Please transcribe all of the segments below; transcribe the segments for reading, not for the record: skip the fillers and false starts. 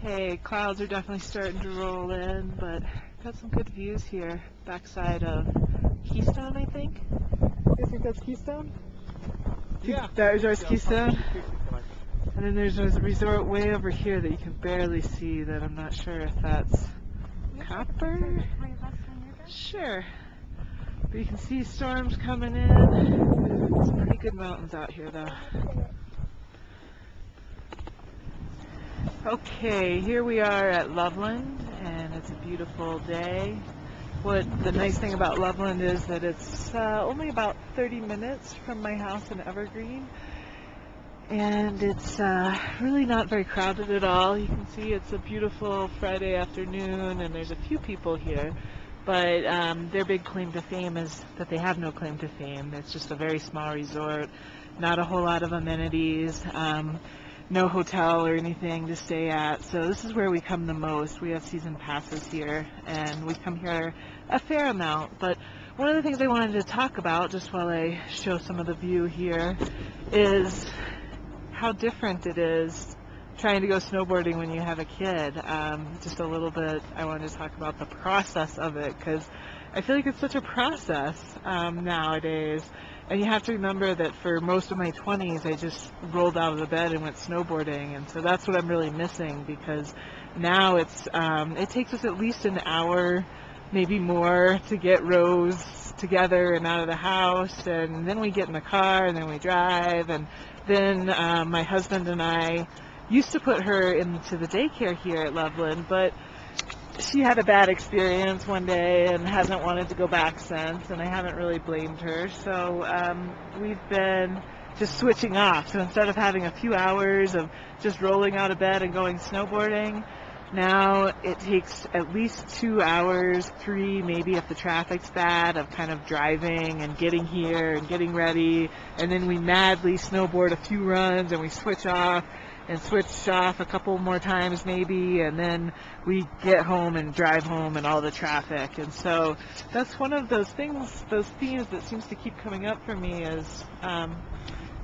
Okay, clouds are definitely starting to roll in, but got some good views here. Backside of Keystone, I think. You think that's Keystone? Yeah. There's Keystone. And then there's a resort way over here that you can barely see that I'm not sure if that's Copper. Sure. But you can see storms coming in. Some pretty good mountains out here though. Okay, here we are at Loveland, and it's a beautiful day. The nice thing about Loveland is that it's only about 30 minutes from my house in Evergreen, and it's really not very crowded at all. You can see it's a beautiful Friday afternoon, and there's a few people here, but their big claim to fame is that they have no claim to fame. It's just a very small resort, not a whole lot of amenities. No hotel or anything to stay at, so this is where we come the most. We have season passes here, and we come here a fair amount. But one of the things I wanted to talk about, just while I show some of the view here, is how different it is trying to go snowboarding when you have a kid. Just a little bit, I wanted to talk about the process of it, because I feel like it's such a process nowadays. And you have to remember that for most of my 20s, I just rolled out of the bed and went snowboarding, and so that's what I'm really missing, because now it takes us at least an hour, maybe more, to get Rose together and out of the house, and then we get in the car, and then we drive, and then my husband and I used to put her into the daycare here at Loveland, but she had a bad experience one day and hasn't wanted to go back since, and I haven't really blamed her. So we've been just switching off. So instead of having a few hours of just rolling out of bed and going snowboarding, now it takes at least 2 hours, 3 maybe if the traffic's bad, of kind of driving and getting here and getting ready, and then we madly snowboard a few runs and we switch off and switch off a couple more times maybe, and then we get home and drive home and all the traffic. And so that's one of those things, those themes that seems to keep coming up for me, is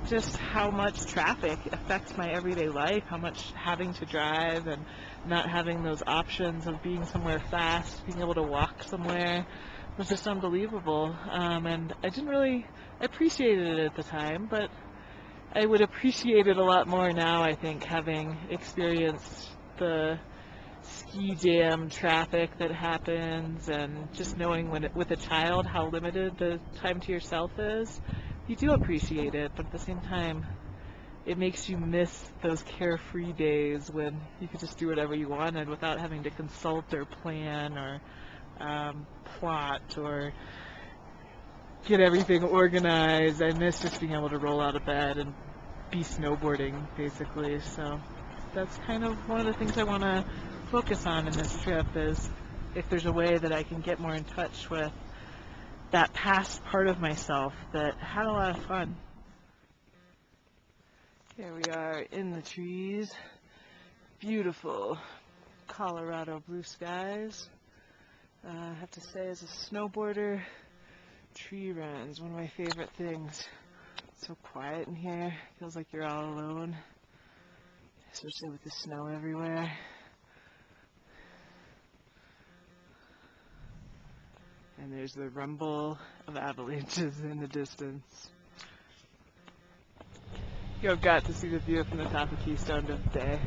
just how much traffic affects my everyday life, how much having to drive and not having those options of being somewhere fast, being able to walk somewhere, was just unbelievable. And I didn't really appreciate it at the time, but I would appreciate it a lot more now, I think, having experienced the ski jam traffic that happens, and just knowing with a child how limited the time to yourself is. You do appreciate it, but at the same time, it makes you miss those carefree days when you could just do whatever you wanted without having to consult or plan or plot or get everything organized. I miss just being able to roll out of bed and be snowboarding, basically. So that's kind of one of the things I want to focus on in this trip, is if there's a way that I can get more in touch with that past part of myself that had a lot of fun. Here we are in the trees. Beautiful Colorado blue skies. I have to say, as a snowboarder, tree runs, one of my favorite things. It's so quiet in here. Feels like you're all alone, especially with the snow everywhere. And there's the rumble of avalanches in the distance. You got to see the view from the top of Keystone today.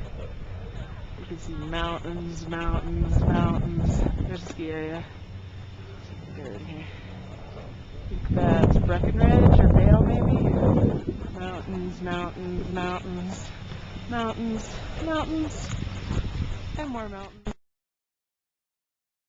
You can see mountains, mountains, mountains. There's a ski area. They're in here. I think that's Breckenridge or Vail, maybe? Mountains, mountains, mountains, mountains, mountains, and more mountains.